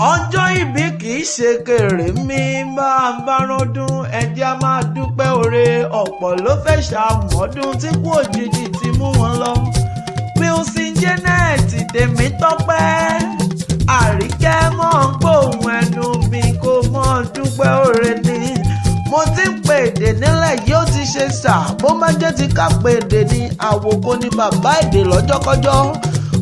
ọjọ́ ìbí kìí ṣe kèrè mi bá a bá rọ́dún ẹ̀jẹ̀ a máa dúpẹ́ oore ọ̀pọ̀ ló fẹ́ ṣàmọ́dún tí kú òjijì ti mú wọn lọ. Wilson Janet Temitope Àríkẹ́ mọ̀ ń gbóhùn ẹnu mi kó mọ̀ dúpẹ́ oore ni. Mo ti ń pè èdè nílẹ̀ yóò ti ṣe sà bó má jẹ́ ti ká pè èdè ní àwòkọ́ ní bàbá èdè lọ́jọ́kọ́jọ́.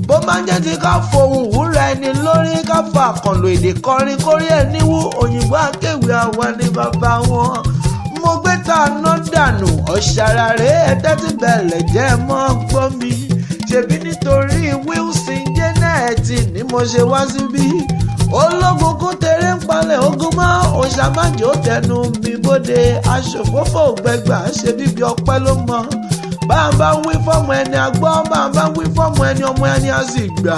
Bó máa jẹ́ ti ká fohùn wúra ẹni lórí ká fa àkànlò èdè kọrin kórí ẹ̀ níwú òyìnbó akéwì àwa ní bàbá wọn. Mo gbé tàná dànù ọ̀ṣàrà rẹ̀ ẹ̀tẹ́ ti bẹ̀lẹ̀ jẹ́ mọ́ gbọ́ mi. Ṣèbí nítorí Wilson Janet ni mo ṣe wá síbí. Ológun kún tèrè ń palẹ̀ ogun mọ́ òṣàmájò tẹnu mi bóde aṣòfófó gbẹgbà ṣe bíbí ọpẹ́ ló mọ. Bá a bá wí fọ́mọ ẹni àgbọ́ bá a bá wí fọ́mọ ẹni ọmọ ẹni a sì gbà.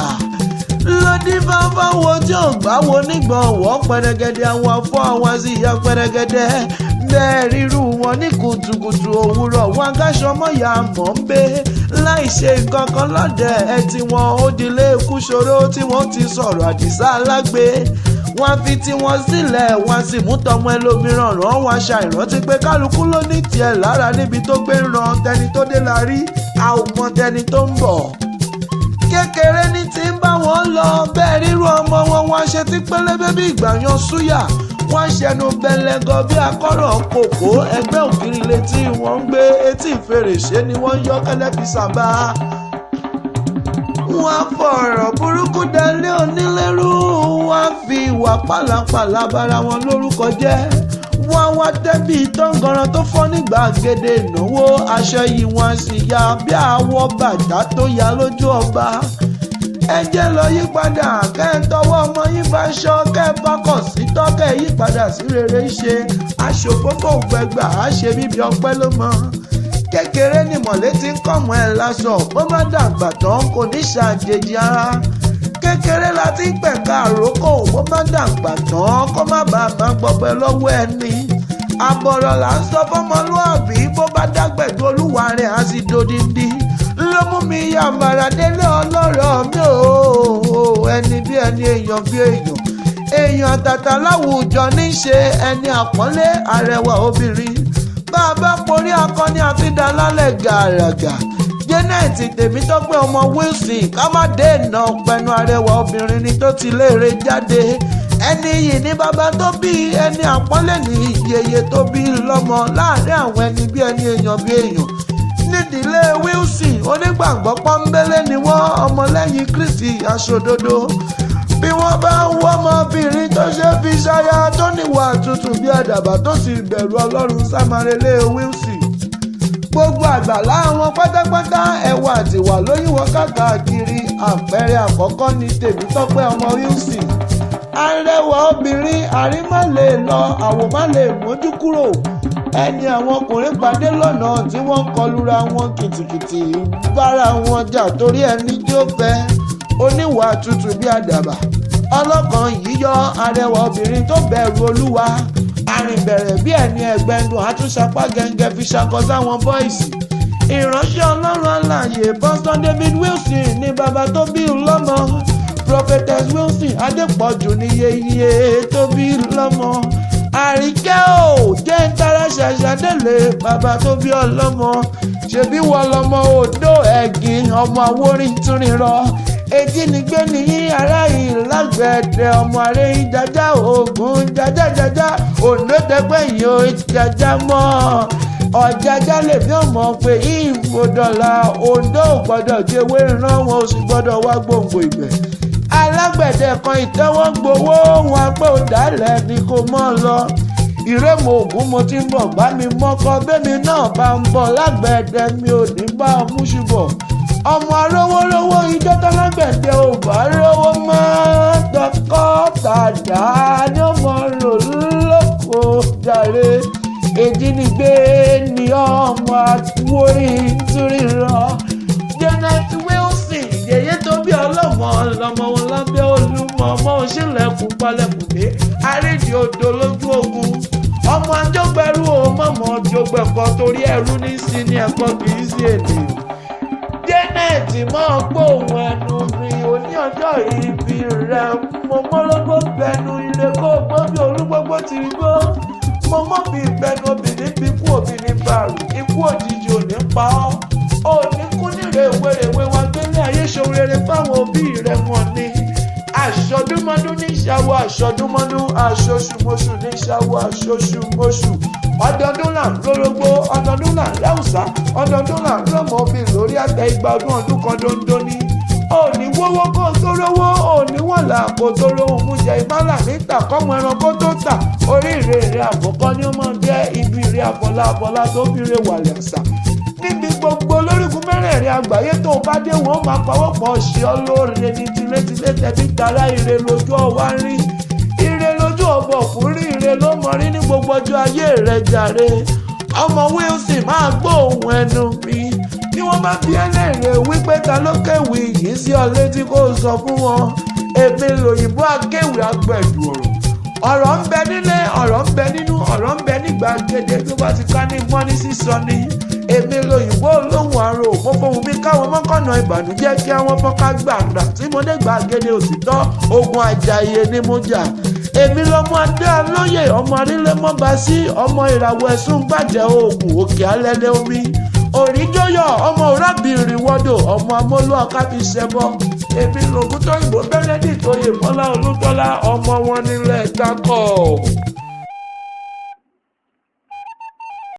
Lódì fáfá wo tí ò gbá wo nígbọ̀n wọ́ pẹ̀rẹ̀gẹ̀dẹ̀ àwọn afọ́ àwọn sì ya pẹ̀rẹ̀gẹ̀dẹ̀. Bẹ́ẹ̀ ríru wọn ní kùtùkùtù òwúrọ̀ wọn agáṣọ mọ́yà mọ̀ ń gbé. Láì ṣe nǹkan kan lọ́dẹ̀ ẹ tí wọn ó dilé ikú ṣòro tí wọ́n ti sọ̀rọ̀ àdìsá alágbe. Wọ́n fi tiwọn sílẹ̀ wọ́n sì mú tọmọ ẹlòmíràn rán wọn ṣàìrántí pé kálukú ló ní tiẹ̀ lára níbi tó gbé ń ran tẹni tó dé la rí a ò mọ tẹni tó ń bọ̀. Kékeré ní ti ń bá wọn lọ bẹ́ẹ̀ rírú ọmọ wọn wọ́n ṣe tí pélébé bí ìgbà yan súyà wọ́n ṣẹnu bẹlẹ́gọ bí akọ́rọ̀ kòkó ẹgbẹ́ òkiri létí wọ́n ń gbé etí fèrèsé ni wọ́n yọ kẹ́lẹ́ fi sábà. Wọ́n fọ̀rọ̀ burúkú délé onílérú wọ́n fi ìwà pàlàpàlà bara wọn lórúkọ jẹ́. Wọ́n wá tẹ́bí tọ́ngànràn tó fọ́ ní gbàgede ìnáwó aṣọ yìí wọ́n sì ya bí àwọ̀ bàtà tó ya lójú ọba. Ẹ jẹ́ lọ yípadà kẹ́ ẹ tọwọ́ ọmọ yín bá ṣọ kẹ́ ẹ bá kọ̀ sí tọ́kẹ́ yípadà sí rere ṣe aṣòfófó gbẹgbà á ṣe bíbí ọpẹ́ ló mọ. Kékeré ni mọ̀lẹ́ ti ń kọ̀mọ́ ẹ láṣọ bó má dàgbà tán kò ní ṣàjèjì ara. Kékeré la ti ń pẹ̀ka àrókò bó má dàgbà tán kó má bàa má gbọgbẹ́ lọ́wọ́ ẹni. Àbọ̀rọ̀ là ń sọ fọ́mọlúàbí bó bá dàgbẹ̀dú olúwa rẹ̀ á sì dodindi. Ló mú mi yàmàrà délé ọlọ́rọ̀ mi ò ẹni bí ẹni èèyàn bí èèyàn. Èèyàn àtàtà láwùjọ ní í ṣe ẹni àpọ́nlé arẹwà obìnrin. Bá a bá porí akọni àti dalálẹ̀ gàràgà. Janet Temitope ọmọ Wilson ká má dènà pẹ̀lú arẹwà obìnrin ni tó ti léèrè jáde. Ẹni yìí ní bàbá tó bí ẹni àpọ́nlé ní yèyé tó bí lọ́mọ láàrin àwọn ẹni bí ẹni èèyàn bí èèyàn. Nídìílé Wilson onígbàgbọ́ pọ́nbélé ni wọ́n ọmọlẹ́yìn Kristi aṣòdodo. Bí wọ́n bá ń wọ́ ọmọbìnrin tó ṣe fi ṣáyà tó níwà tútù bí àdàbà tó sì bẹ̀rù Ọlọ́run sámarelé Wilson. Gbogbo àgbàlá àwọn pátápátá ẹwà àtìwà lóyìnwó káàkiri àpẹẹrẹ àkọ́kọ́ ní Temitope ọmọ Wilson. Arẹwà obìnrin àrímá lè lọ àwòmá lè mójú kúrò. Ẹni àwọn ọkùnrin pàdé lọ́nà tí wọ́n kọlura wọn kìtìkìtì bára wọn jà torí ẹni tí ó fẹ́. Oníwà tútù bí àdàbà ọlọ́kàn yíyọ arẹwà obìnrin tó bẹ̀rù Olúwa. Arìnbẹ̀rẹ̀ bí ẹni ẹgbẹ́ndùn àtúnṣapá gẹ́gẹ́ fi ṣakọ sáwọn bọ́ìsì. Ìránṣẹ́ Ọlọ́run alààyè Pastor David Wilson ní bàbá tó bí lọ́mọ. Prophetess Wilson Adépọ̀jù ní yeye tó bí lọ́mọ. Àríkẹ́ ò jẹ́ ń tara ṣàṣàdélé bàbá tó bí ọlọ́mọ. Ṣebí wọ́n lọ́mọ Ondo ẹ̀gìn ọmọ Awórin túnrin rọ. Ejínigbé nìyí ará ìlágbẹ̀dẹ ọmọ àrẹ ìjàjà Ògùn jàjàjàjà Ondo tẹgbẹ́ yìí ó jàjà mọ́. Ọ̀jàjà lè fi ọmọ pé ìfòdọ̀là Ondo gbọ́dọ̀ jẹ́wé rán wọn ó sì gbọ́dọ̀ wá gbòǹgbò ibẹ̀. Alágbẹ̀dẹ kan ìtẹ́wọ́ gbowó wọn pé ó dálẹ̀ ni kò mọ́ lọ. Ìrẹ́mọ̀ Ògún mo ti ń bọ̀ bá mi mọ́kọ bẹ́mi náà bá ń bọ̀ lágbẹ̀dẹ mi ò ní bá ọmú ṣùbọ̀. Ọmọ arówólówó ijó tálágbẹ̀dẹ ò bá rówó mọ́ tọkọ́ tàdá ni ó mọ rò lóko jàre. Ìjínigbé ni ọmọ Awórin túnrin rọ. Janet Wilson yèyé tó bí ọlọ́mọ lọ́mọ wọn lábẹ́ Olúmọ ọmọ òṣèlẹ̀kùn palẹ̀kùndé àrídìí odò lójú ogun. Ọmọ àjọgbẹ̀rú o mọ̀mọ́ jọgbẹ̀kọ torí ẹrú ní sí ní ẹ̀kọ́ kìí sí ènìyàn. Janet mọ́ gbóhùn ẹnu mi oní ọjọ́ ìbí rẹ̀. mo mọ́rọ́gbó gbẹnu ire kó gbọ́ bí olúgbógbó ti rí gbó. Mo mọ́ bí ìgbẹ́nu obìnrin bí ikú obìnrin bàrù, ikú òjijì ò ní pa ọ́. Ò ní kú níre ìwérewé wa gbélé ayé ṣòro rere fáwọn òbí rẹ̀ wọ̀n ni. Aṣọdúnmọ́dún ní ìṣàwọ̀ aṣọdúnmọ́dún, aṣoṣùmọ́ṣù ní ìṣàwọ̀ aṣoṣùmọ́ṣù. Ọdọọdún là ń lórógbó, ọdọọdún là ń láwùsá, ọdọọdún là ń lọ́mọ obì lórí àtẹ igba ọdún kan dondo ni. Òní wówó kó tó rówó, òní wọ̀là kó tó rówó mú jẹ ìmálà níta kọ́mọ ẹranko tó tà. Orí ìrè àbọ̀kọ́ ni ó máa ń jẹ́ ibi ìrè àbọ̀lá tó fi rè wàlẹ̀ àṣà. Níbi gbogbo olórígun mẹ́rẹ̀ẹ̀rin àgbáyé tó bá dé wọn máa pawọ́pọ̀ ṣe ọ́ lóore ní tilétilé tẹ̀bí tara ire lójú ọwá rí. Ire lójú ọbọ̀ fún rí ire ló mọ rí ní gbogbo ọjọ́ ayé rẹ̀ jàre. Ọmọ Wilson máa gbóhùn ẹnu mi. Bí wọ́n bá fi ẹlẹ́rìí wípé ta ló kéwì yìí sí ọ létí kó sọ fún wọn. Èmi lòyìnbó akéwì agbẹ̀dù ọ̀rọ̀. Ọ̀rọ̀ ń bẹ nílé, ọ̀rọ̀ ń bẹ nínú, ọ̀rọ̀ ń bẹ nígbàgede tó bá ti ká ní mọ́ ní sísọ ni. Èmi lòyìnbó olóhùn àrò, mo fohùn mi káwọn mọ́kànnà ìbànújẹ́ kí àwọn fọ́nká gbàgbà tí mo dé gbàgede òtítọ́ ogun àjàyè ni mo jà. Èmi lọmọ adé alóyè, ọmọ arílẹ̀ mọ́ba sí, ọmọ ìràwọ̀ ẹ̀sùn gbàjẹ́ oògùn òkè alẹ́lẹ́ omi. Òrìjọyọ̀ ọmọ òrábìnrin wọ́dọ̀, ọmọ amólú akábí ṣẹbọ. Èmi lògùn tó ìbò Benedict-O Olútọ́lá, ọmọ wọn nílẹ̀ Kákọ̀.